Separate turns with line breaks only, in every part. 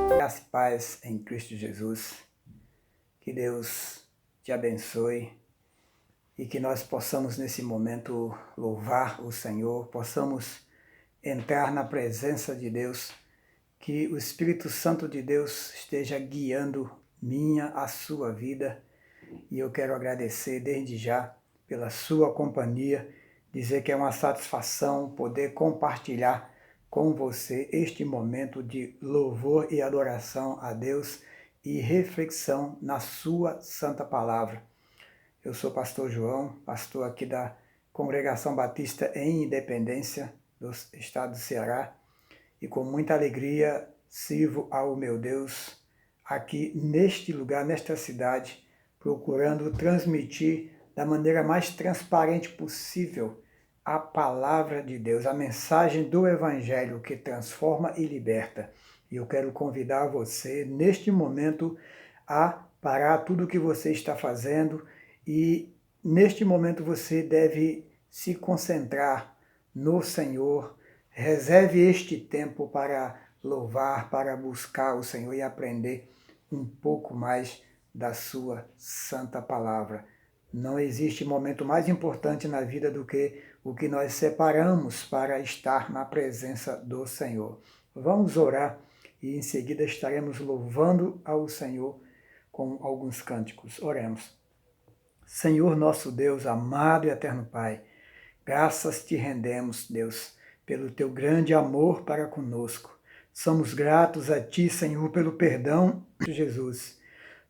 Graça e paz em Cristo Jesus, que Deus te abençoe e que nós possamos nesse momento louvar o Senhor, possamos entrar na presença de Deus, que o Espírito Santo de Deus esteja guiando a sua vida, e eu quero agradecer desde já pela sua companhia, dizer que é uma satisfação poder compartilhar com você este momento de louvor e adoração a Deus e reflexão na sua santa palavra. Eu sou pastor João, pastor aqui da Congregação Batista em Independência, do estado do Ceará, e com muita alegria sirvo ao meu Deus aqui neste lugar, nesta cidade, procurando transmitir da maneira mais transparente possível a palavra de Deus, a mensagem do Evangelho que transforma e liberta. E eu quero convidar você, neste momento, a parar tudo o que você está fazendo e, neste momento, você deve se concentrar no Senhor. Reserve este tempo para louvar, para buscar o Senhor e aprender um pouco mais da sua santa palavra. Não existe momento mais importante na vida do que o que nós separamos para estar na presença do Senhor. Vamos orar e em seguida estaremos louvando ao Senhor com alguns cânticos. Oremos. Senhor nosso Deus, amado e eterno Pai, graças te rendemos, Deus, pelo teu grande amor para conosco. Somos gratos a ti, Senhor, pelo perdão de Jesus.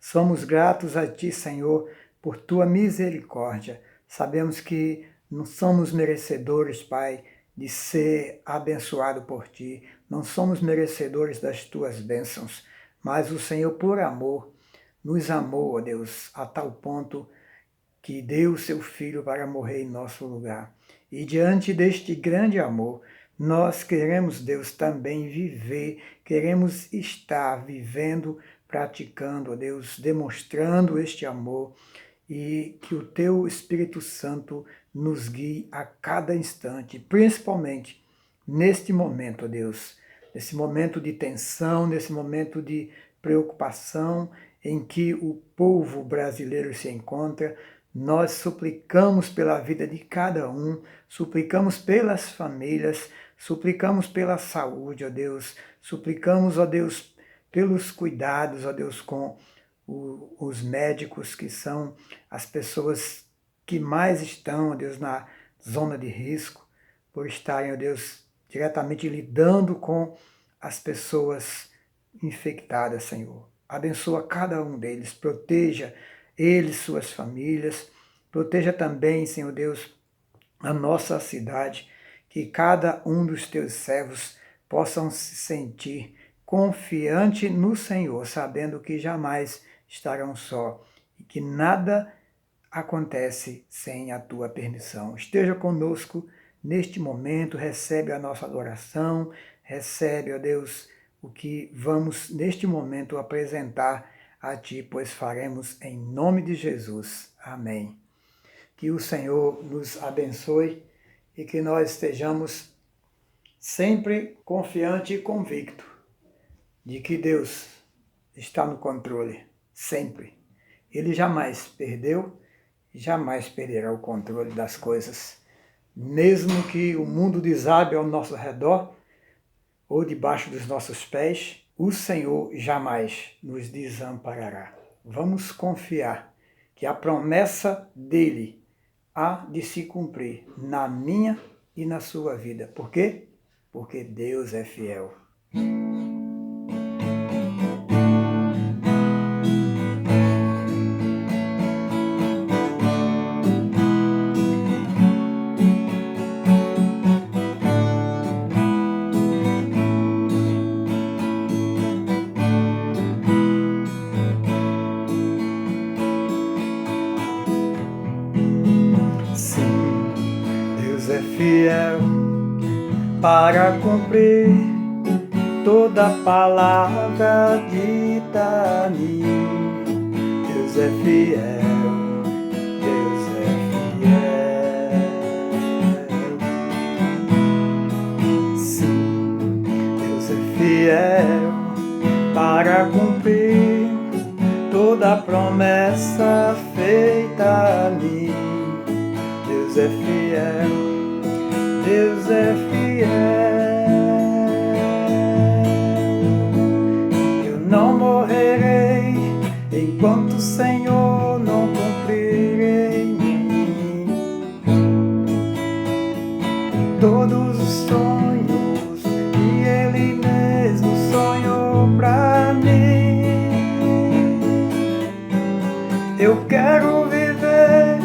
Somos gratos a ti, Senhor, por tua misericórdia. Sabemos que não somos merecedores, Pai, de ser abençoado por ti. Não somos merecedores das tuas bênçãos, mas o Senhor, por amor, nos amou, ó Deus, a tal ponto que deu o seu Filho para morrer em nosso lugar. E diante deste grande amor, nós queremos, Deus, também viver, queremos estar vivendo, praticando, ó Deus, demonstrando este amor, e que o teu Espírito Santo nos guie a cada instante, principalmente neste momento, ó Deus, nesse momento de tensão, nesse momento de preocupação em que o povo brasileiro se encontra. Nós suplicamos pela vida de cada um, suplicamos pelas famílias, suplicamos pela saúde, ó Deus, suplicamos, ó Deus, pelos cuidados, ó Deus, com os médicos, que são as pessoas que mais estão, ó Deus, na zona de risco, por estarem, ó Deus, diretamente lidando com as pessoas infectadas, Senhor. Abençoa cada um deles, proteja eles, suas famílias, proteja também, Senhor Deus, a nossa cidade, que cada um dos teus servos possam se sentir confiante no Senhor, sabendo que jamais estarão só e que nada acontece sem a tua permissão. Esteja conosco neste momento, recebe a nossa adoração, recebe, ó Deus, o que vamos neste momento apresentar a ti, pois faremos em nome de Jesus. Amém. Que o Senhor nos abençoe e que nós estejamos sempre confiante e convicto de que Deus está no controle, sempre. Ele jamais perdeu e jamais perderá o controle das coisas. Mesmo que o mundo desabe ao nosso redor ou debaixo dos nossos pés, o Senhor jamais nos desamparará. Vamos confiar que a promessa dele há de se cumprir na minha e na sua vida. Por quê? Porque Deus é fiel. é fiel para cumprir toda palavra dita a mim. Deus é fiel, Deus é fiel. Sim, Deus é fiel para cumprir toda promessa feita a mim. Deus é fiel, Deus é fiel. Eu não morrerei enquanto o Senhor não cumprir em mim todos os sonhos que Ele mesmo sonhou pra mim. Eu quero viver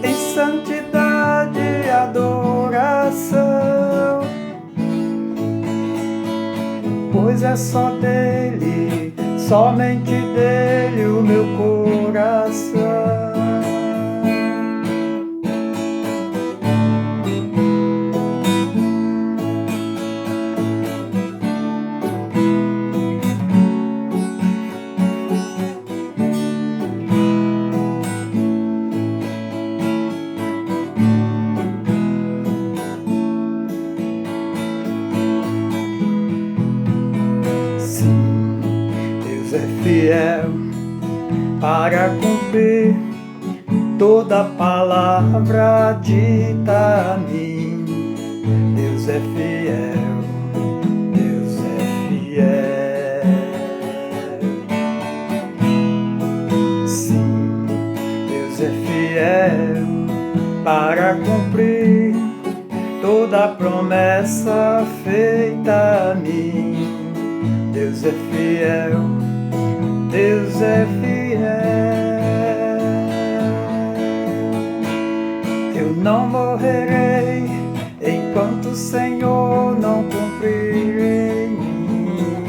em santidade e adoração, pois é só dele, somente dele o meu coração. Deus é fiel para cumprir toda palavra dita a mim. Deus é fiel, Deus é fiel. Sim, Deus é fiel para cumprir toda promessa feita a mim. Deus é fiel, Deus é fiel. Eu não morrerei enquanto o Senhor não cumprir em mim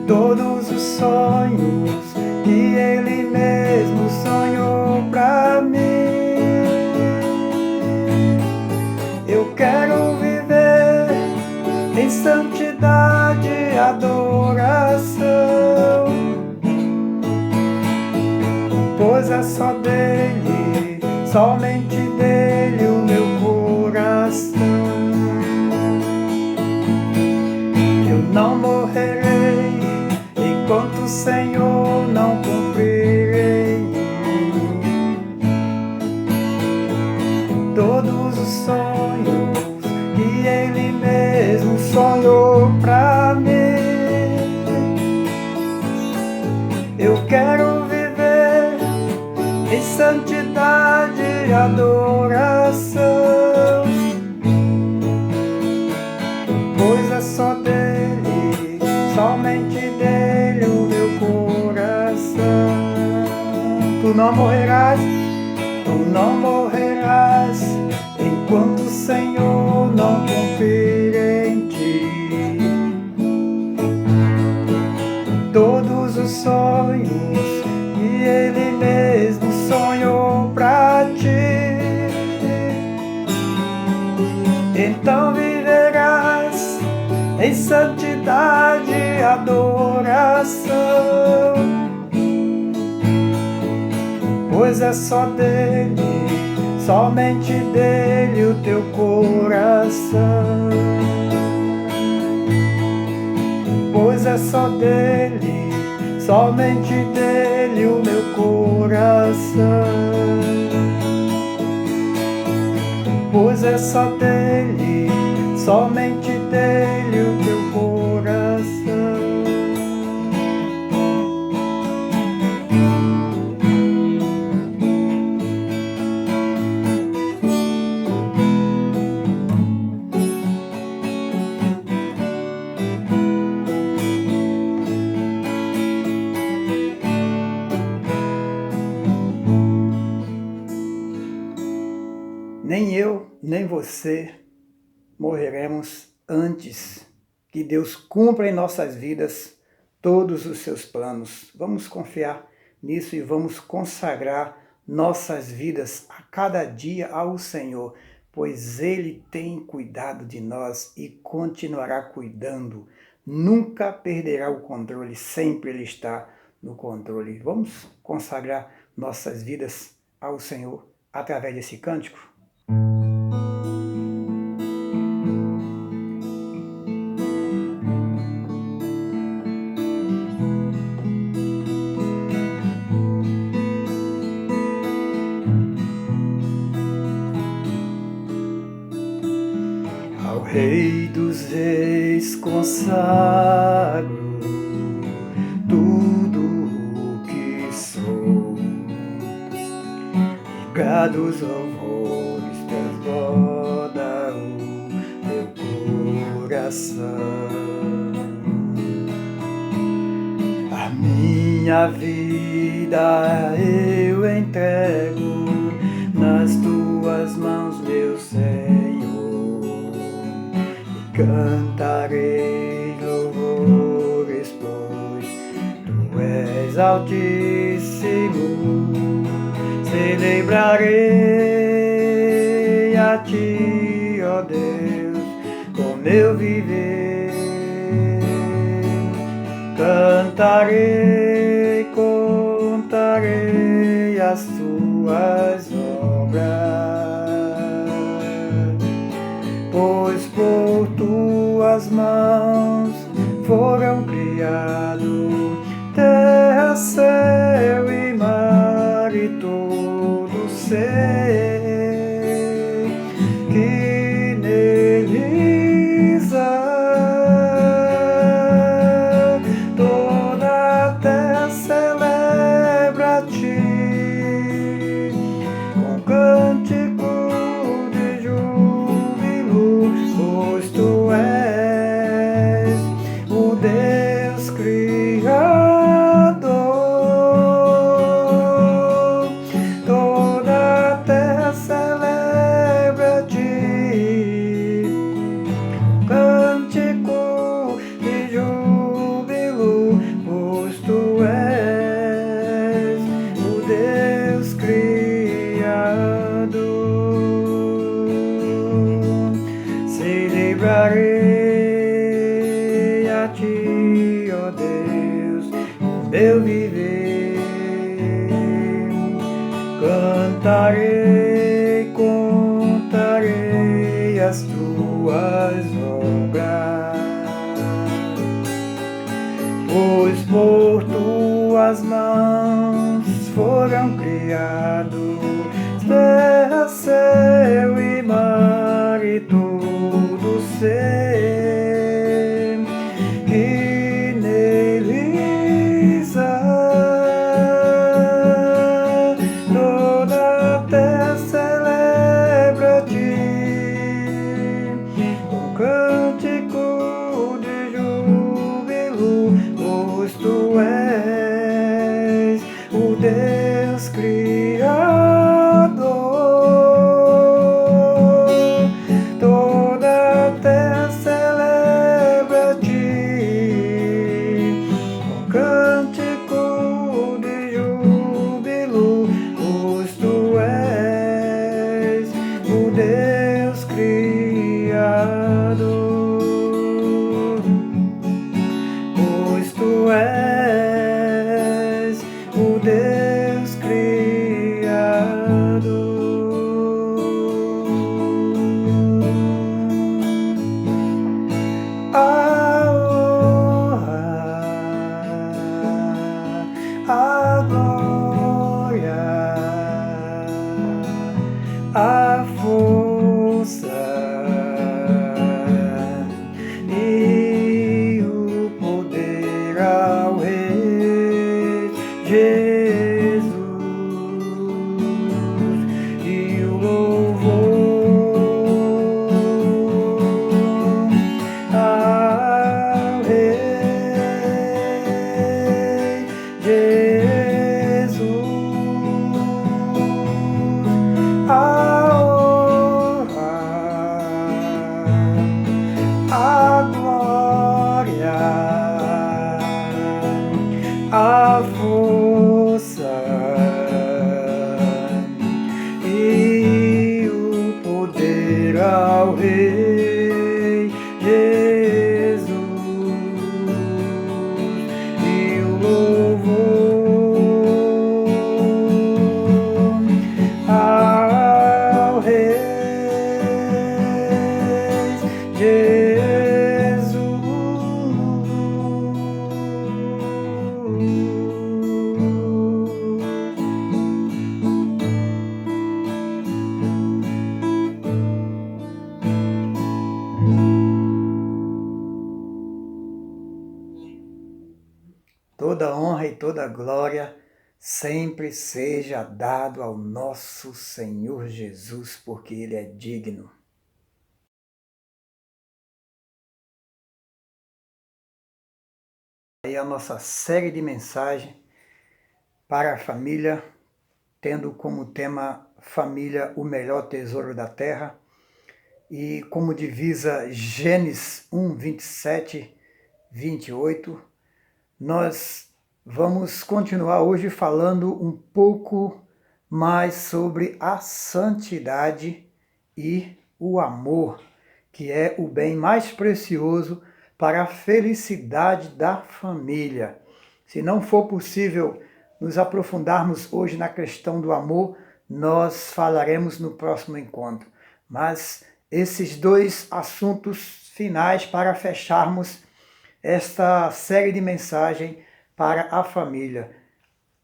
todos os sonhos que Ele mesmo sonhou pra mim. Eu quero viver em santidade e adoração, pois é só dele, somente dele o meu coração. Eu não morrerei enquanto o Senhor não cumprir em mim todos os sonhos que Ele mesmo sonhou pra mim. Eu quero viver em santidade e adoração, pois é só dele, somente dele o meu coração. Tu não morrerás, tu não morrerás enquanto o Senhor não cumprir em ti todos os sonhos que Ele mesmo sonhou pra ti. Então viverás em santidade e adoração, pois é só dele, somente dele o teu coração. Pois é só dele, somente dele o meu coração. Pois é só dele, somente dele o teu coração. Nem eu, nem você morreremos antes que Deus cumpra em nossas vidas todos os seus planos. Vamos confiar nisso e vamos consagrar nossas vidas a cada dia ao Senhor, pois Ele tem cuidado de nós e continuará cuidando. Nunca perderá o controle, sempre Ele está no controle. Vamos consagrar nossas vidas ao Senhor através desse cântico? Ao Rei dos Reis consagro tudo o que sou, e grados louvores transborda o meu coração. A minha vida eu entrego nas tuas mãos, meu Senhor, e cantarei louvores, pois tu és altíssimo. Celebrarei a ti, ó Deus, com meu viver. Cantarei, contarei as tuas obras, pois por tuas mãos foram criados terra, céu e mar e todo ser que neles há. Toda a terra celebra a ti com cântico de júbilo, pois tu és o Deus Criador. Toda a terra celebra a ti, cântico de júbilo, pois tu és o Deus Criador. Celebrarei a ti, ó Deus, o meu viver. Cantarei, contarei as tuas obras, pois por tuas mãos foram criados terra, céu e mar e todo ser que neles há. Toda a terra celebra a ti com cântico de júbilo, pois tu és o Deus Criador. Toda a terra celebra a ti com cântico de júbilo, pois tu és o Deus Criador. Pois tu és o Deus Criador. toda a glória sempre seja dado ao nosso Senhor Jesus, porque Ele é digno. Aí a nossa série de mensagens para a família, tendo como tema Família, o melhor tesouro da terra, e como divisa Gênesis 1, 27, 28, nós vamos continuar hoje falando um pouco mais sobre a santidade e o amor, que é o bem mais precioso para a felicidade da família. Se não for possível nos aprofundarmos hoje na questão do amor, nós falaremos no próximo encontro. Mas esses dois assuntos finais para fecharmos esta série de mensagem para a família.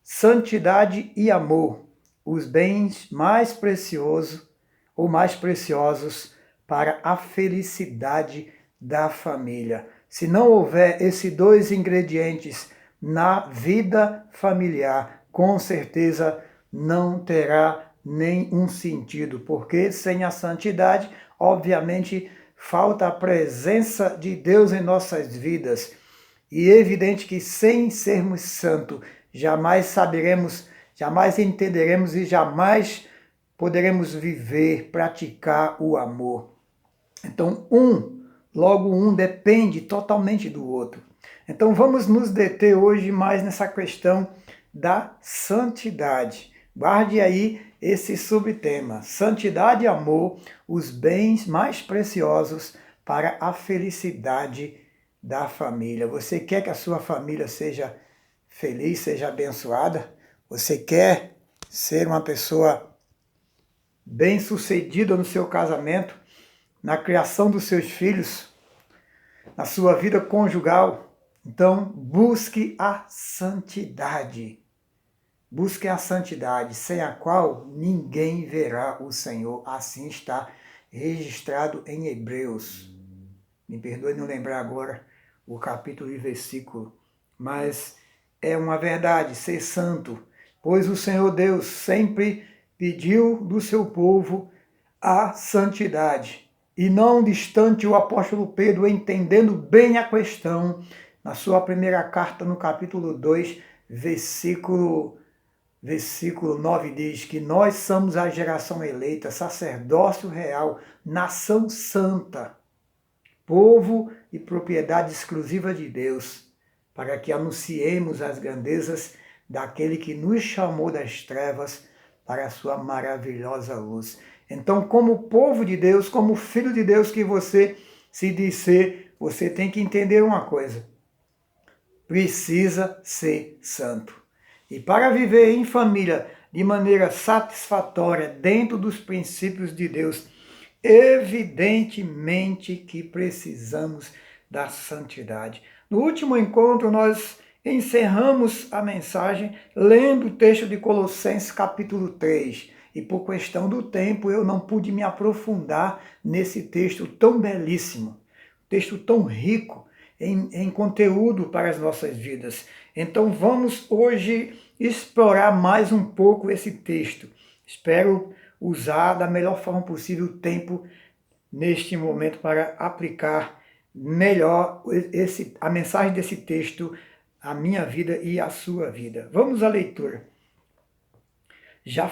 Santidade e amor, os bens mais preciosos ou mais preciosos para a felicidade da família. Se não houver esses dois ingredientes na vida familiar, com certeza não terá nenhum sentido, porque sem a santidade, obviamente, falta a presença de Deus em nossas vidas. E é evidente que sem sermos santos, jamais saberemos, jamais entenderemos e jamais poderemos viver, praticar o amor. Então, logo um depende totalmente do outro. Então, vamos nos deter hoje mais nessa questão da santidade. Guarde aí esse subtema, santidade e amor, os bens mais preciosos para a felicidade da família. Você quer que a sua família seja feliz, seja abençoada? Você quer ser uma pessoa bem-sucedida no seu casamento, na criação dos seus filhos, na sua vida conjugal? Então, busque a santidade. Busque a santidade, sem a qual ninguém verá o Senhor. Assim está registrado em Hebreus. Me perdoe não lembrar agora o capítulo e versículo, mas é uma verdade, ser santo, pois o Senhor Deus sempre pediu do seu povo a santidade. E não distante o apóstolo Pedro, entendendo bem a questão, na sua primeira carta, no capítulo 2, versículo 9 diz que nós somos a geração eleita, sacerdócio real, nação santa, povo e propriedade exclusiva de Deus, para que anunciemos as grandezas daquele que nos chamou das trevas para a sua maravilhosa luz. Então, como povo de Deus, como filho de Deus que você se diz ser, você tem que entender uma coisa: precisa ser santo. E para viver em família de maneira satisfatória, dentro dos princípios de Deus, evidentemente que precisamos da santidade. No último encontro, nós encerramos a mensagem lendo o texto de Colossenses capítulo 3. E por questão do tempo, eu não pude me aprofundar nesse texto tão belíssimo, texto tão rico em conteúdo para as nossas vidas. Então vamos hoje explorar mais um pouco esse texto. Espero usar da melhor forma possível o tempo neste momento para aplicar melhor a mensagem desse texto à minha vida e à sua vida. Vamos à leitura. Já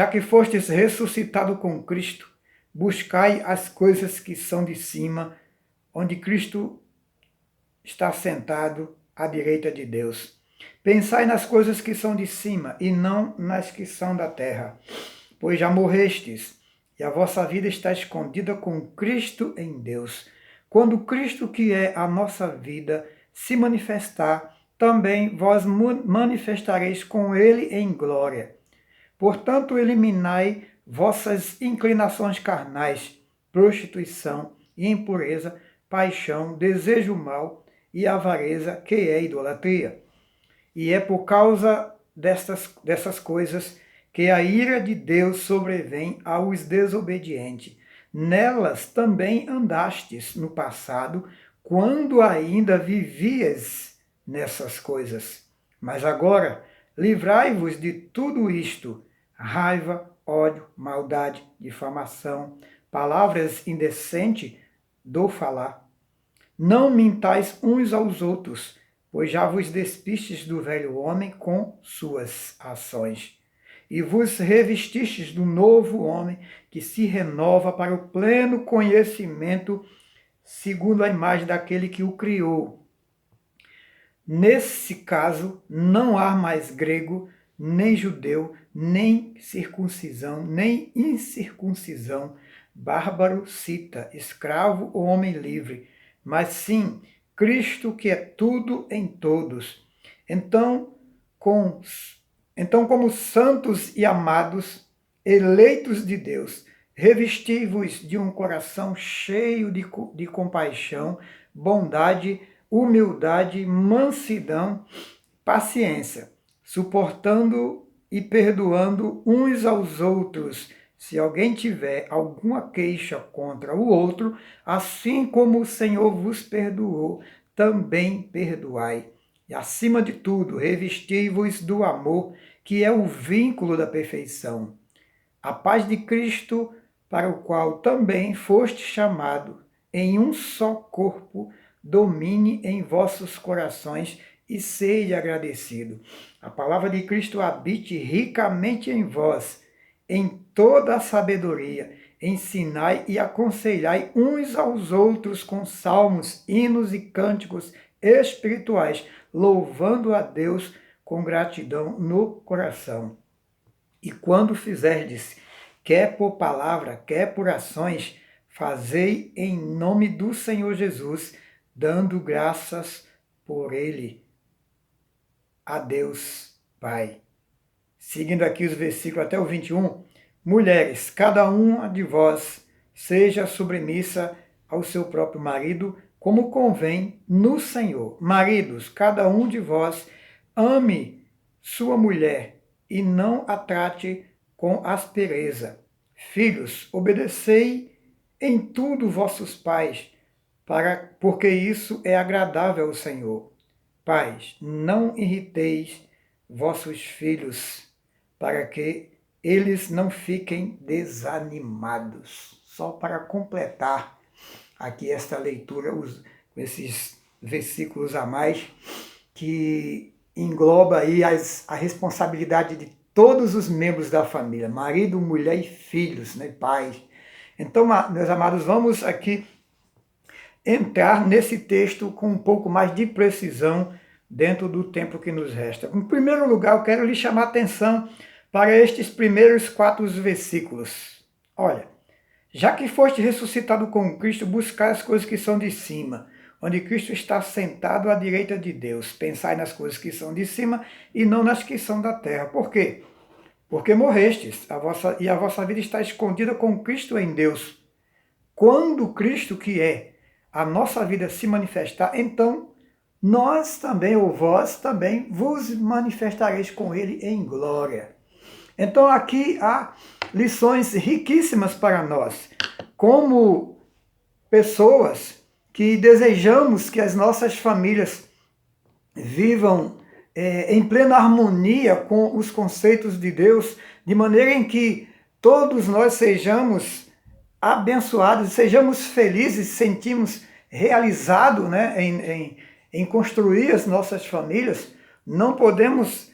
que fostes ressuscitado com Cristo, buscai as coisas que são de cima, onde Cristo está sentado à direita de Deus. Pensai nas coisas que são de cima e não nas que são da terra, pois já morrestes, e a vossa vida está escondida com Cristo em Deus. Quando Cristo, que é a nossa vida, se manifestar, também vós manifestareis com ele em glória. Portanto, eliminai vossas inclinações carnais, prostituição e impureza, paixão, desejo mau e avareza, que é idolatria. E é por causa dessas coisas que a ira de Deus sobrevém aos desobedientes. Nelas também andastes no passado, quando ainda vivias nessas coisas. Mas agora, livrai-vos de tudo isto: raiva, ódio, maldade, difamação, palavras indecentes do falar. Não mintais uns aos outros, pois já vos despistes do velho homem com suas ações, e vos revestistes do novo homem, que se renova para o pleno conhecimento, segundo a imagem daquele que o criou. Nesse caso, não há mais grego, nem judeu, nem circuncisão, nem incircuncisão, bárbaro, cita, escravo ou homem livre, mas sim Cristo, que é tudo em todos. Então, como santos e amados, eleitos de Deus, revesti-vos de um coração cheio de compaixão, bondade, humildade, mansidão, paciência, suportando e perdoando uns aos outros, se alguém tiver alguma queixa contra o outro, assim como o Senhor vos perdoou, também perdoai. E acima de tudo, revesti-vos do amor, que é o vínculo da perfeição. A paz de Cristo, para o qual também foste chamado, em um só corpo, domine em vossos corações e sede agradecido. A palavra de Cristo habite ricamente em vós, em toda a sabedoria. Ensinai e aconselhai uns aos outros com salmos, hinos e cânticos espirituais, louvando a Deus com gratidão no coração. E quando fizerdes, quer por palavra, quer por ações, fazei em nome do Senhor Jesus, dando graças por ele a Deus Pai. Seguindo aqui os versículos até o 21, mulheres, cada uma de vós seja submissa ao seu próprio marido, como convém no Senhor. Maridos, cada um de vós ame sua mulher e não a trate com aspereza. Filhos, obedecei em tudo vossos pais, porque isso é agradável ao Senhor. Pais, não irriteis vossos filhos, para que eles não fiquem desanimados. Só para completar aqui esta leitura, esses versículos a mais, que engloba aí a responsabilidade de todos os membros da família, marido, mulher e filhos, né, pais. Então, meus amados, vamos aqui entrar nesse texto com um pouco mais de precisão dentro do tempo que nos resta. Em primeiro lugar, eu quero lhe chamar a atenção para estes primeiros 4 versículos. Olha, já que foste ressuscitado com Cristo, buscai as coisas que são de cima, onde Cristo está sentado à direita de Deus. Pensai nas coisas que são de cima e não nas que são da terra. Por quê? Porque morrestes, e a vossa vida está escondida com Cristo em Deus. Quando Cristo, que é a nossa vida, se manifestar, então nós também, ou vós também, vos manifestareis com ele em glória. Então aqui há lições riquíssimas para nós, como pessoas que desejamos que as nossas famílias vivam em plena harmonia com os conceitos de Deus, de maneira em que todos nós sejamos abençoados, sejamos felizes, sentimos realizados, né, em construir as nossas famílias. Não podemos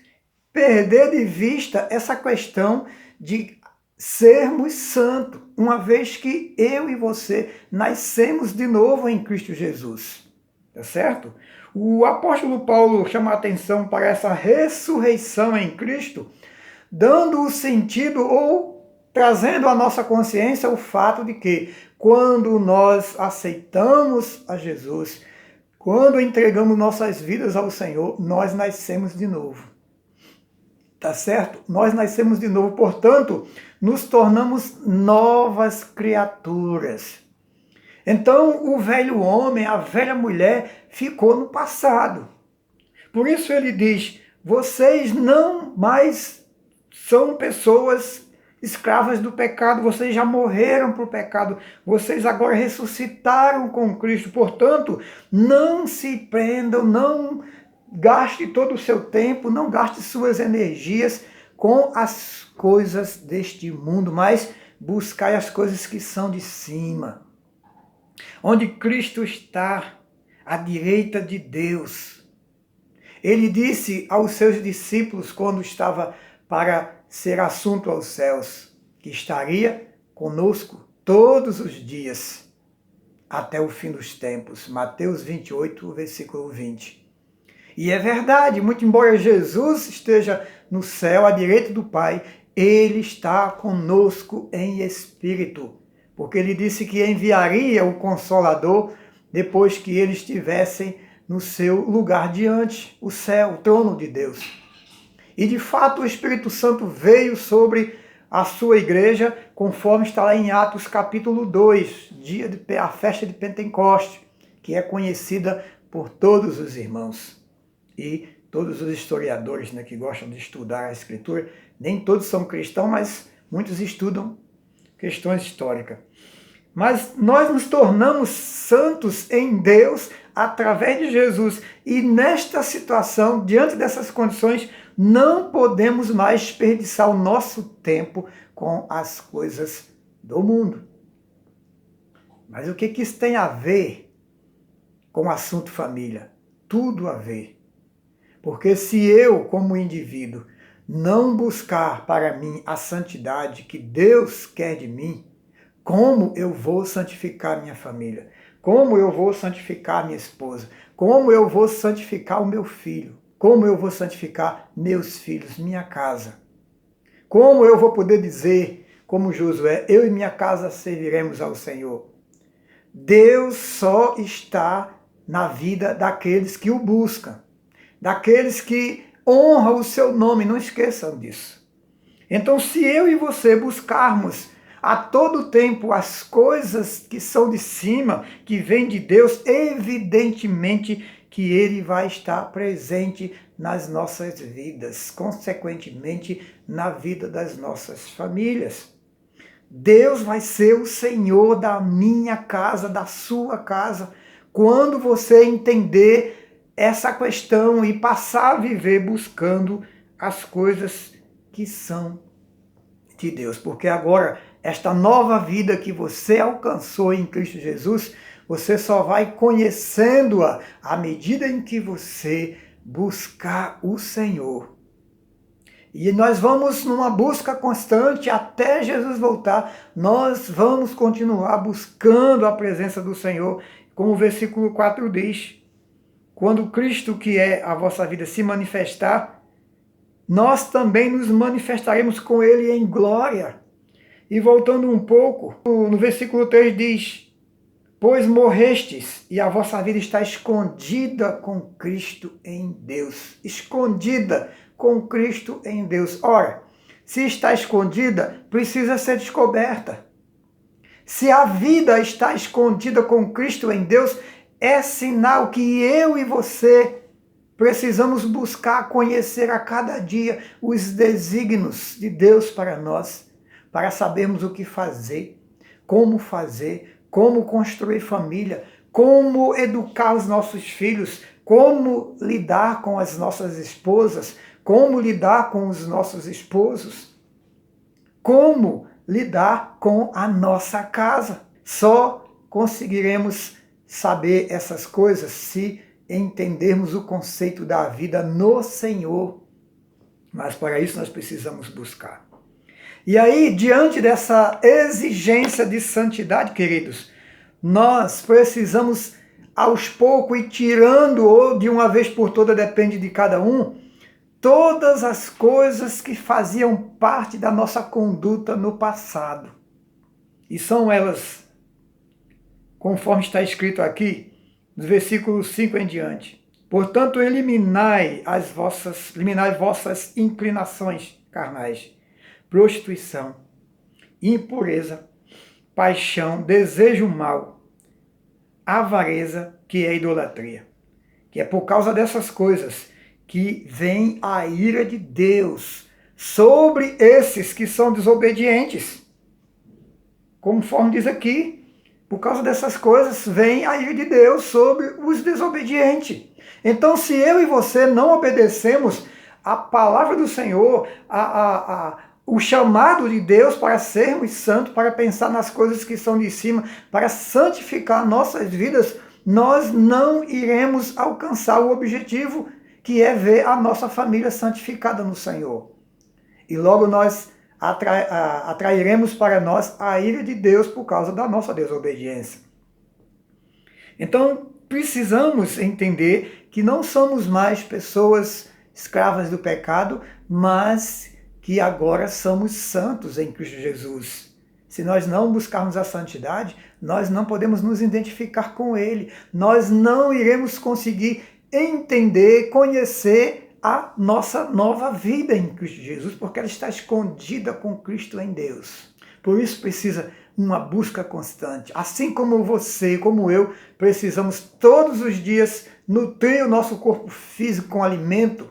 perder de vista essa questão de sermos santos, uma vez que eu e você nascemos de novo em Cristo Jesus. Tá certo? O apóstolo Paulo chama a atenção para essa ressurreição em Cristo, dando o sentido ou trazendo à nossa consciência o fato de que quando nós aceitamos a Jesus, quando entregamos nossas vidas ao Senhor, nós nascemos de novo. Tá certo? Nós nascemos de novo, portanto, nos tornamos novas criaturas. Então, o velho homem, a velha mulher, ficou no passado. Por isso ele diz, vocês não mais são pessoas escravas do pecado, vocês já morreram para o pecado, vocês agora ressuscitaram com Cristo. Portanto, não se prendam, não gaste todo o seu tempo, não gaste suas energias com as coisas deste mundo, mas buscai as coisas que são de cima, onde Cristo está, à direita de Deus. Ele disse aos seus discípulos, quando estava para ser assunto aos céus, que estaria conosco todos os dias, até o fim dos tempos. Mateus 28, versículo 20. E é verdade, muito embora Jesus esteja no céu, à direita do Pai, Ele está conosco em espírito, porque Ele disse que enviaria o Consolador depois que eles estivessem no seu lugar diante, o céu, o trono de Deus. E de fato o Espírito Santo veio sobre a sua igreja, conforme está lá em Atos capítulo 2, a festa de Pentecoste, que é conhecida por todos os irmãos. E todos os historiadores, né, que gostam de estudar a Escritura, nem todos são cristãos, mas muitos estudam questões históricas. Mas nós nos tornamos santos em Deus através de Jesus. E nesta situação, diante dessas condições, não podemos mais desperdiçar o nosso tempo com as coisas do mundo. Mas o que isso tem a ver com o assunto família? Tudo a ver. Porque se eu, como indivíduo, não buscar para mim a santidade que Deus quer de mim, como eu vou santificar minha família? Como eu vou santificar minha esposa? Como eu vou santificar o meu filho? Como eu vou santificar meus filhos, minha casa? Como eu vou poder dizer, como Josué, eu e minha casa serviremos ao Senhor? Deus só está na vida daqueles que o buscam, daqueles que honram o seu nome, não esqueçam disso. Então, se eu e você buscarmos a todo tempo as coisas que são de cima, que vêm de Deus, evidentemente que Ele vai estar presente nas nossas vidas, consequentemente na vida das nossas famílias. Deus vai ser o Senhor da minha casa, da sua casa, quando você entender essa questão e passar a viver buscando as coisas que são de Deus. Porque agora, esta nova vida que você alcançou em Cristo Jesus, você só vai conhecendo-a à medida em que você buscar o Senhor. E nós vamos numa busca constante até Jesus voltar. Nós vamos continuar buscando a presença do Senhor, como o versículo 4 diz. Quando Cristo, que é a vossa vida, se manifestar, nós também nos manifestaremos com Ele em glória. E voltando um pouco, no versículo 3 diz: pois morrestes e a vossa vida está escondida com Cristo em Deus. Escondida com Cristo em Deus. Ora, se está escondida, precisa ser descoberta. Se a vida está escondida com Cristo em Deus, é sinal que eu e você precisamos buscar conhecer a cada dia os desígnios de Deus para nós, para sabermos o que fazer, como construir família, como educar os nossos filhos, como lidar com as nossas esposas, como lidar com os nossos esposos, como lidar com a nossa casa. Só conseguiremos saber essas coisas se entendermos o conceito da vida no Senhor. Mas para isso nós precisamos buscar. E aí, diante dessa exigência de santidade, queridos, nós precisamos aos poucos ir tirando, ou de uma vez por toda, depende de cada um, todas as coisas que faziam parte da nossa conduta no passado. E são elas, conforme está escrito aqui, nos versículos 5 em diante. Portanto, eliminai vossas inclinações carnais, prostituição, impureza, paixão, desejo mau, avareza, que é idolatria. Que é por causa dessas coisas que vem a ira de Deus sobre esses que são desobedientes. Conforme diz aqui, Por causa dessas coisas, vem a ira de Deus sobre os desobedientes. Então, se eu e você não obedecemos a palavra do Senhor, o chamado de Deus para sermos santos, para pensar nas coisas que são de cima, para santificar nossas vidas, nós não iremos alcançar o objetivo, que é ver a nossa família santificada no Senhor. E logo nós atrairemos para nós a ira de Deus por causa da nossa desobediência. Então, precisamos entender que não somos mais pessoas escravas do pecado, mas que agora somos santos em Cristo Jesus. Se nós não buscarmos a santidade, nós não podemos nos identificar com Ele. Nós não iremos conseguir entender, conhecer a nossa nova vida em Cristo Jesus, porque ela está escondida com Cristo em Deus. Por isso precisa uma busca constante. Assim como você, como eu, precisamos todos os dias nutrir o nosso corpo físico com alimento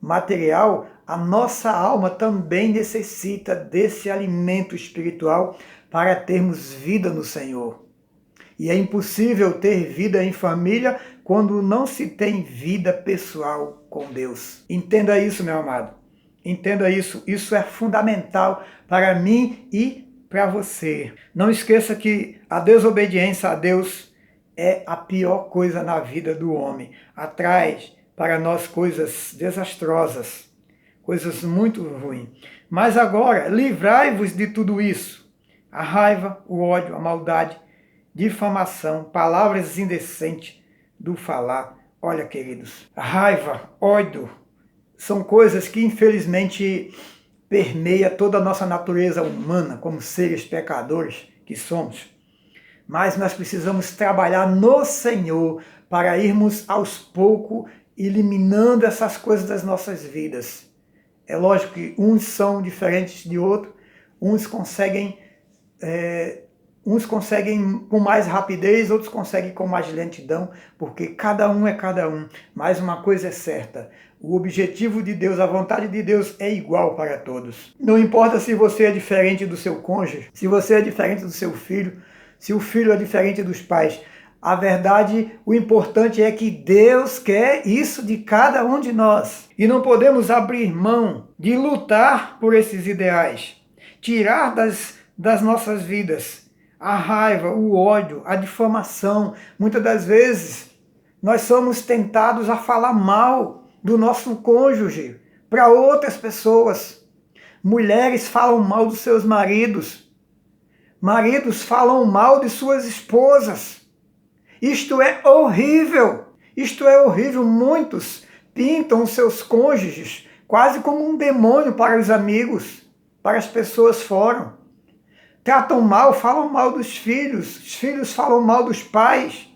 material, a nossa alma também necessita desse alimento espiritual para termos vida no Senhor. E é impossível ter vida em família quando não se tem vida pessoal com Deus. Entenda isso, meu amado. Entenda isso. Isso é fundamental para mim e para você. Não esqueça que a desobediência a Deus é a pior coisa na vida do homem. Atrai para nós coisas desastrosas, coisas muito ruins. Mas agora, livrai-vos de tudo isso. A raiva, o ódio, a maldade, difamação, palavras indecentes do falar. Olha, queridos, raiva, ódio, são coisas que infelizmente permeia toda a nossa natureza humana, como seres pecadores que somos. Mas nós precisamos trabalhar no Senhor para irmos aos poucos eliminando essas coisas das nossas vidas. É lógico que uns são diferentes de outros, uns conseguem com mais rapidez, outros conseguem com mais lentidão, porque cada um é cada um. Mas uma coisa é certa, o objetivo de Deus, a vontade de Deus é igual para todos. Não importa se você é diferente do seu cônjuge, se você é diferente do seu filho, se o filho é diferente dos pais. A verdade, o importante é que Deus quer isso de cada um de nós. E não podemos abrir mão de lutar por esses ideais, tirar das nossas vidas a raiva, o ódio, a difamação. Muitas das vezes nós somos tentados a falar mal do nosso cônjuge para outras pessoas. Mulheres falam mal dos seus maridos. Maridos falam mal de suas esposas. Isto é horrível. Isto é horrível. Muitos pintam os seus cônjuges quase como um demônio para os amigos, para as pessoas fora. Tratam mal, falam mal dos filhos. Os filhos falam mal dos pais.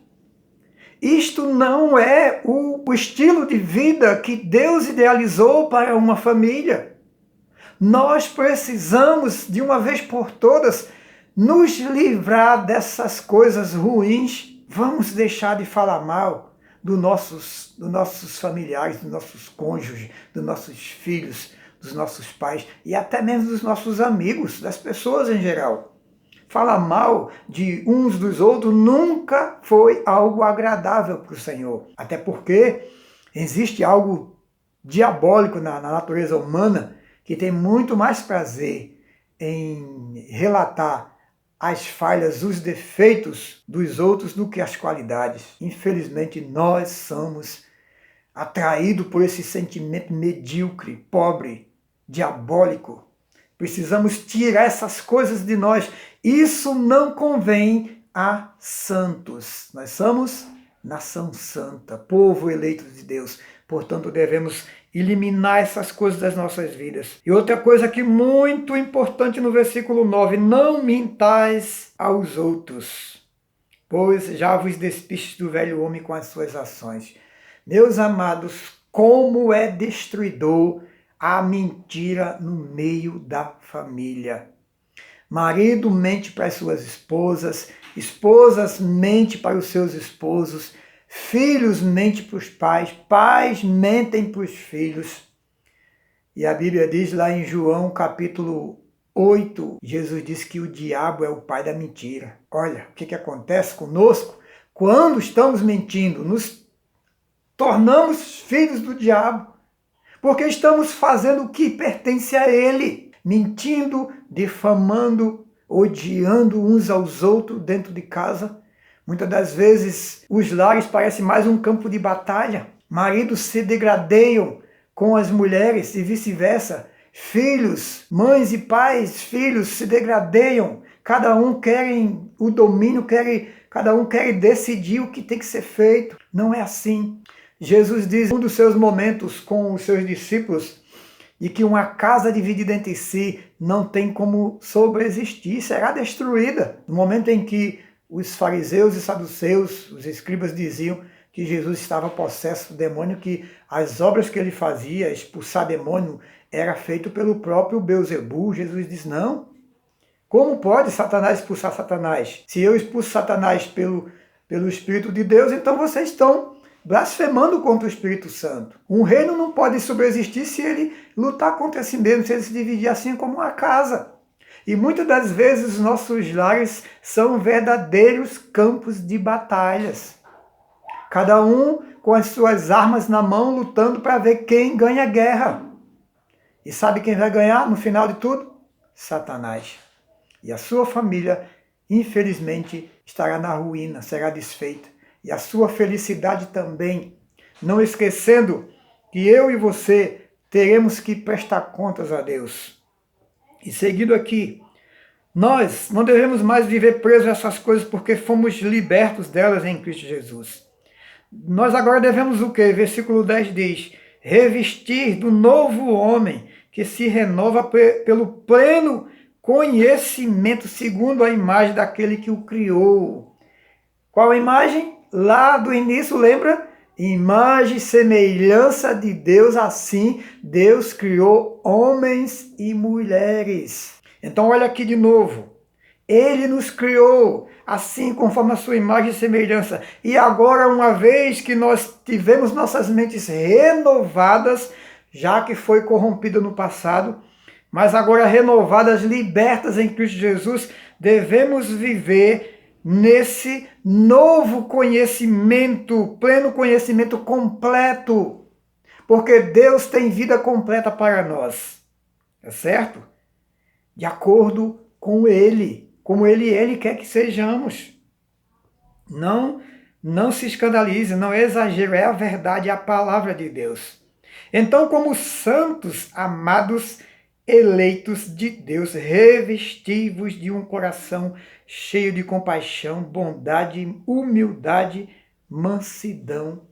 Isto não é o estilo de vida que Deus idealizou para uma família. Nós precisamos, de uma vez por todas, nos livrar dessas coisas ruins. Vamos deixar de falar mal dos nossos familiares, dos nossos cônjuges, dos nossos filhos, dos nossos pais e até mesmo dos nossos amigos, das pessoas em geral. Falar mal de uns dos outros nunca foi algo agradável para o Senhor. Até porque existe algo diabólico na natureza humana que tem muito mais prazer em relatar as falhas, os defeitos dos outros do que as qualidades. Infelizmente, nós somos atraídos por esse sentimento medíocre, pobre, diabólico. Precisamos tirar essas coisas de nós. Isso não convém a santos. Nós somos nação santa, povo eleito de Deus. Portanto, devemos eliminar essas coisas das nossas vidas. E outra coisa que muito importante no versículo 9, não mintais aos outros, pois já vos despistes do velho homem com as suas ações. Meus amados, como é destruidor a mentira no meio da família. Marido mente para as suas esposas, esposas mente para os seus esposos, filhos mentem para os pais, pais mentem para os filhos. E a Bíblia diz lá em João capítulo 8, Jesus disse que o diabo é o pai da mentira. Olha, o que acontece conosco quando estamos mentindo? Nos tornamos filhos do diabo, porque estamos fazendo o que pertence a ele, mentindo, difamando, odiando uns aos outros dentro de casa. Muitas das vezes os lares parecem mais um campo de batalha. Maridos se degradeiam com as mulheres e vice-versa. Filhos, mães e pais, filhos se degradeiam. Cada um quer o domínio, cada um quer decidir o que tem que ser feito. Não é assim. Jesus diz em um dos seus momentos com os seus discípulos de que uma casa dividida entre si não tem como sobreexistir, será destruída. No momento em que os fariseus e saduceus, os escribas, diziam que Jesus estava possesso do demônio, que as obras que ele fazia, expulsar demônio, era feito pelo próprio Beelzebul. Jesus diz, não. Como pode Satanás expulsar Satanás? Se eu expulso Satanás pelo Espírito de Deus, então vocês estão blasfemando contra o Espírito Santo. Um reino não pode sobreexistir se ele lutar contra si mesmo, se ele se dividir assim como uma casa. E muitas das vezes os nossos lares são verdadeiros campos de batalhas. Cada um com as suas armas na mão, lutando para ver quem ganha a guerra. E sabe quem vai ganhar no final de tudo? Satanás. E a sua família, infelizmente, estará na ruína, será desfeita. E a sua felicidade também. Não esquecendo que eu e você teremos que prestar contas a Deus. E seguindo aqui, nós não devemos mais viver presos a essas coisas porque fomos libertos delas em Cristo Jesus. Nós agora devemos o quê? Versículo 10 diz, revestir do novo homem que se renova pelo pleno conhecimento segundo a imagem daquele que o criou. Qual a imagem? Lá do início, lembra? Imagem e semelhança de Deus, assim Deus criou homens e mulheres. Então olha aqui de novo. Ele nos criou assim conforme a sua imagem e semelhança. E agora, uma vez que nós tivemos nossas mentes renovadas, já que foi corrompida no passado, mas agora renovadas, libertas em Cristo Jesus, devemos viver nesse novo conhecimento, pleno conhecimento completo. Porque Deus tem vida completa para nós. É certo? De acordo com Ele, como Ele quer que sejamos. Não se escandalize, não é exagero, é a verdade, é a palavra de Deus. Então, como santos, amados, eleitos de Deus, revestivos de um coração cheio de compaixão, bondade, humildade, mansidão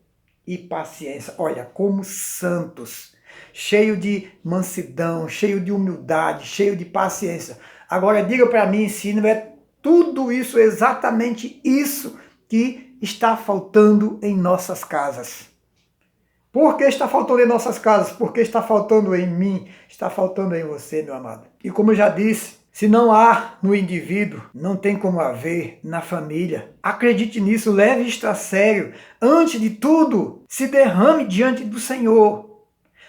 e paciência. Olha, como santos, cheio de mansidão, cheio de humildade, cheio de paciência. Agora diga para mim se não é tudo isso, exatamente isso que está faltando em nossas casas. Por que está faltando em nossas casas? Por que está faltando em mim? Está faltando em você, meu amado. E como eu já disse, se não há no indivíduo, não tem como haver na família. Acredite nisso, leve isto a sério. Antes de tudo, se derrame diante do Senhor.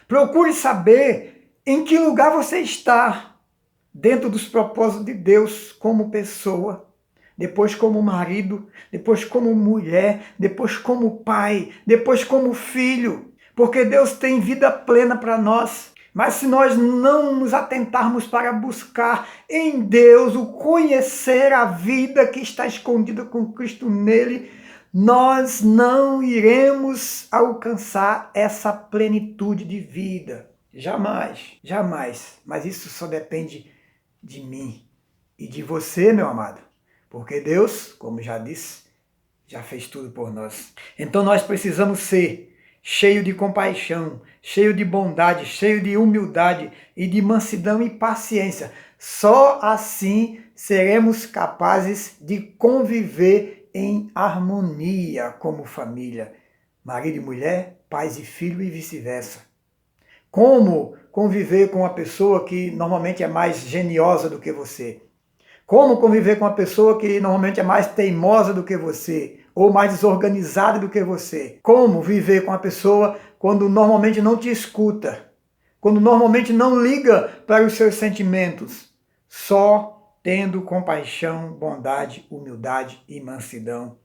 Procure saber em que lugar você está dentro dos propósitos de Deus como pessoa. Depois como marido, depois como mulher, depois como pai, depois como filho. Porque Deus tem vida plena para nós. Mas se nós não nos atentarmos para buscar em Deus o conhecer a vida que está escondida com Cristo nele, nós não iremos alcançar essa plenitude de vida. Jamais, jamais. Mas isso só depende de mim e de você, meu amado. Porque Deus, como já disse, já fez tudo por nós. Então nós precisamos ser cheio de compaixão, cheio de bondade, cheio de humildade e de mansidão e paciência. Só assim seremos capazes de conviver em harmonia como família. Marido e mulher, pais e filho e vice-versa. Como conviver com uma pessoa que normalmente é mais geniosa do que você? Como conviver com uma pessoa que normalmente é mais teimosa do que você? Ou mais desorganizada do que você? Como viver com uma pessoa quando normalmente não te escuta? Quando normalmente não liga para os seus sentimentos? só tendo compaixão, bondade, humildade e mansidão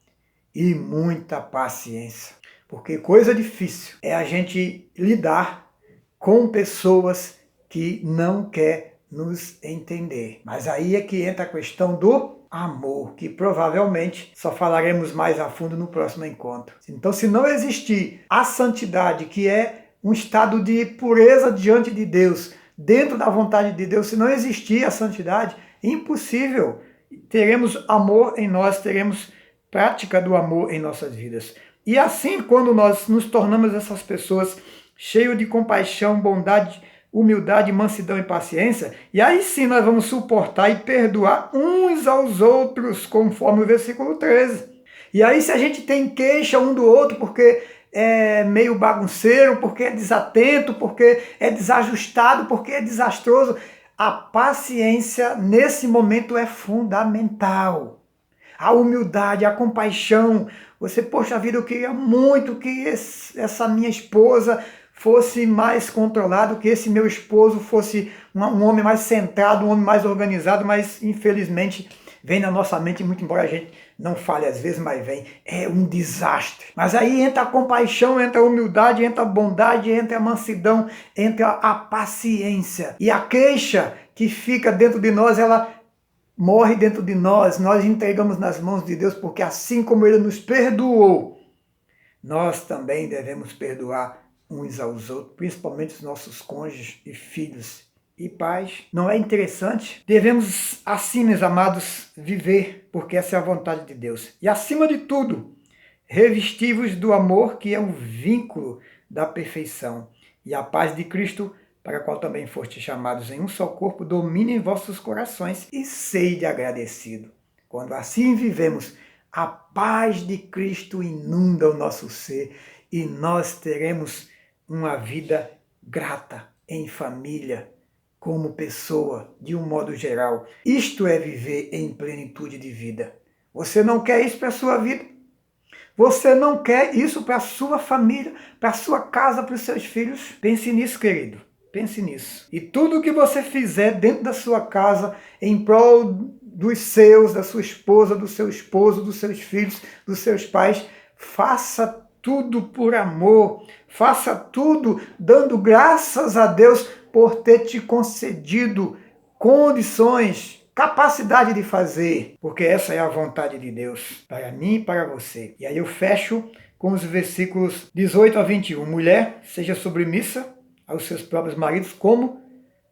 e muita paciência. Porque coisa difícil é a gente lidar com pessoas que não quer nos entender. Mas aí é que entra a questão do amor, que provavelmente só falaremos mais a fundo no próximo encontro. Então, se não existir a santidade, que é um estado de pureza diante de Deus, dentro da vontade de Deus, se não existir a santidade, impossível. Teremos amor em nós, teremos prática do amor em nossas vidas. E assim, quando nós nos tornamos essas pessoas cheias de compaixão, bondade, humildade, mansidão e paciência, e aí sim nós vamos suportar e perdoar uns aos outros, conforme o versículo 13. E aí, se a gente tem queixa um do outro porque é meio bagunceiro, porque é desatento, porque é desajustado, porque é desastroso, a paciência nesse momento é fundamental. A humildade, a compaixão. Você, poxa vida, eu queria muito que essa minha esposa fosse mais controlado, que esse meu esposo fosse um homem mais centrado, um homem mais organizado, mas infelizmente vem na nossa mente, muito embora a gente não fale às vezes, mas vem, é um desastre. Mas aí entra a compaixão, entra a humildade, entra a bondade, entra a mansidão, entra a paciência. E a queixa que fica dentro de nós, ela morre dentro de nós, nós entregamos nas mãos de Deus, porque assim como Ele nos perdoou, nós também devemos perdoar uns aos outros, principalmente os nossos cônjuges e filhos e pais. Não é interessante? Devemos assim, meus amados, viver, porque essa é a vontade de Deus. E acima de tudo, revestivos do amor, que é um vínculo da perfeição, e a paz de Cristo, para a qual também foste chamados em um só corpo, domine em vossos corações e sede agradecido. Quando assim vivemos, a paz de Cristo inunda o nosso ser e nós teremos uma vida grata em família, como pessoa, de um modo geral. Isto é viver em plenitude de vida. Você não quer isso para a sua vida? Você não quer isso para a sua família, para a sua casa, para os seus filhos? Pense nisso, querido. Pense nisso. E tudo que você fizer dentro da sua casa, em prol dos seus, da sua esposa, do seu esposo, dos seus filhos, dos seus pais, faça tudo por amor. Faça tudo dando graças a Deus por ter te concedido condições, capacidade de fazer, porque essa é a vontade de Deus para mim e para você. E aí eu fecho com os versículos 18 a 21. Mulher, seja submissa aos seus próprios maridos, como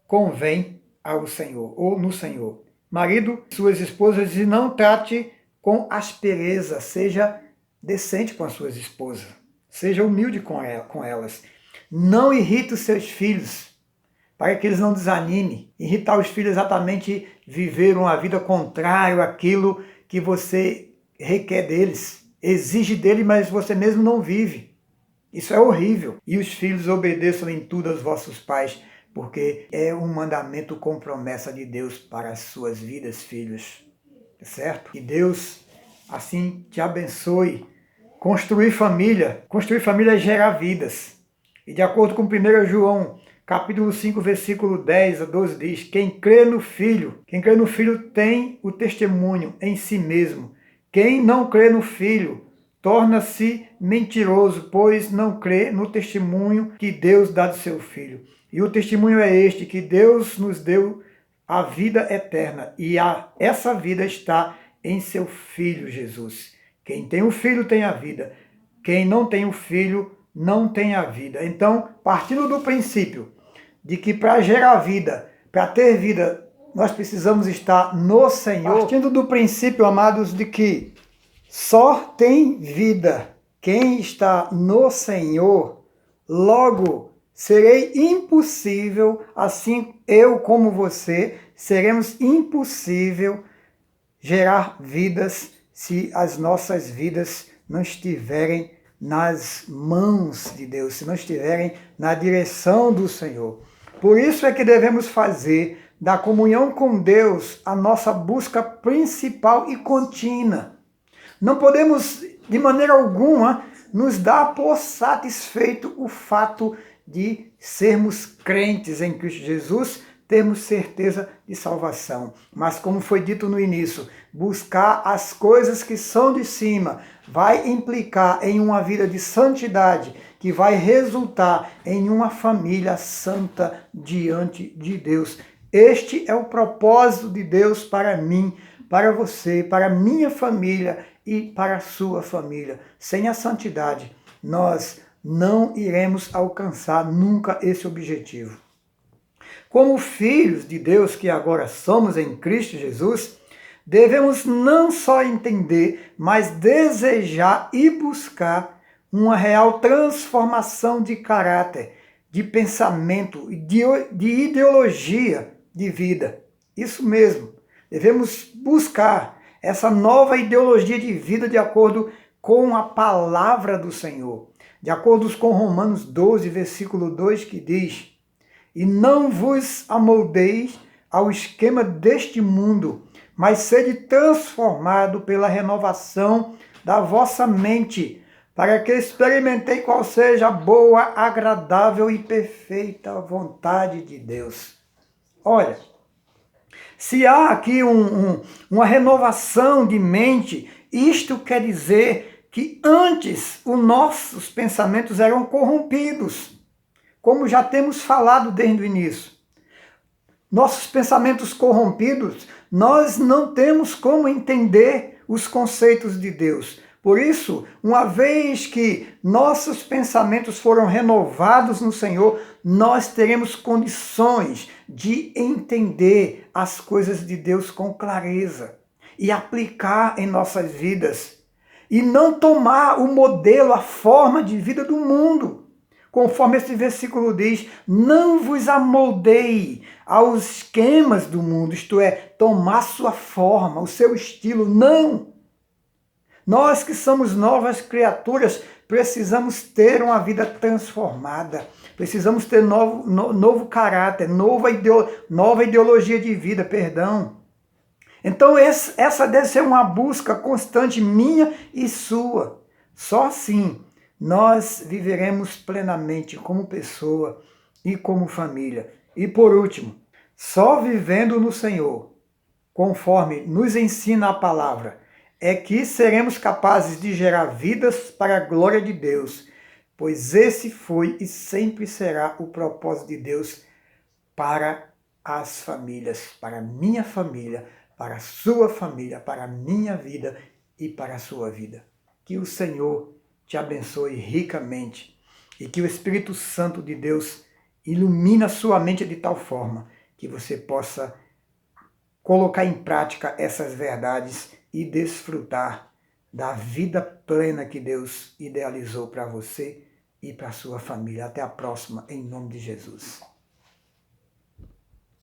convém ao Senhor, ou no Senhor. Marido, suas esposas, e não trate com aspereza, seja decente com as suas esposas, seja humilde com elas. Não irrite os seus filhos, para que eles não desanimem. Irritar os filhos é exatamente viver uma vida contrária àquilo que você requer deles, exige deles, mas você mesmo não vive. Isso é horrível. E os filhos obedeçam em tudo aos vossos pais, porque é um mandamento com promessa de Deus para as suas vidas, filhos. Certo? Que Deus assim te abençoe. Construir família é gerar vidas. E de acordo com 1 João, capítulo 5, versículo 10 a 12, diz: quem crê no Filho tem o testemunho em si mesmo. Quem não crê no Filho torna-se mentiroso, pois não crê no testemunho que Deus dá do seu Filho. E o testemunho é este, que Deus nos deu a vida eterna, e essa vida está em seu Filho Jesus. Quem tem o Filho tem a vida. Quem não tem o Filho não tem a vida. Então, partindo do princípio de que para gerar vida, para ter vida, nós precisamos estar no Senhor. Partindo do princípio, amados, de que só tem vida quem está no Senhor, logo serei impossível, assim eu como você, seremos impossível gerar vidas se as nossas vidas não estiverem nas mãos de Deus, se não estiverem na direção do Senhor. Por isso é que devemos fazer da comunhão com Deus a nossa busca principal e contínua. Não podemos, de maneira alguma, nos dar por satisfeito o fato de sermos crentes em Cristo Jesus, termos certeza de salvação. Mas como foi dito no início, buscar as coisas que são de cima vai implicar em uma vida de santidade, que vai resultar em uma família santa diante de Deus. Este é o propósito de Deus para mim, para você, para a minha família e para a sua família. Sem a santidade, nós não iremos alcançar nunca esse objetivo. Como filhos de Deus que agora somos em Cristo Jesus, devemos não só entender, mas desejar e buscar uma real transformação de caráter, de pensamento e de ideologia de vida. Isso mesmo, devemos buscar essa nova ideologia de vida de acordo com a palavra do Senhor. De acordo com Romanos 12, versículo 2, que diz: "E não vos amoldeis ao esquema deste mundo, mas sede transformado pela renovação da vossa mente, para que experimentei qual seja a boa, agradável e perfeita vontade de Deus." Olha, se há aqui uma renovação de mente, isto quer dizer que antes os nossos pensamentos eram corrompidos, como já temos falado desde o início. Nossos pensamentos corrompidos, nós não temos como entender os conceitos de Deus. Por isso, uma vez que nossos pensamentos foram renovados no Senhor, nós teremos condições de entender as coisas de Deus com clareza e aplicar em nossas vidas. E não tomar o modelo, a forma de vida do mundo. Conforme esse versículo diz, não vos amoldei aos esquemas do mundo, isto é, tomar sua forma, o seu estilo, não. Nós que somos novas criaturas, precisamos ter uma vida transformada, precisamos ter novo caráter, nova ideologia de vida, perdão. Então essa deve ser uma busca constante minha e sua. Só assim nós viveremos plenamente como pessoa e como família. E por último, só vivendo no Senhor, conforme nos ensina a palavra, é que seremos capazes de gerar vidas para a glória de Deus, pois esse foi e sempre será o propósito de Deus para as famílias, para a minha família, para a sua família, para a minha vida e para a sua vida. Que o Senhor te abençoe ricamente e que o Espírito Santo de Deus ilumine a sua mente de tal forma que você possa colocar em prática essas verdades e desfrutar da vida plena que Deus idealizou para você e para a sua família. Até a próxima, em nome de Jesus.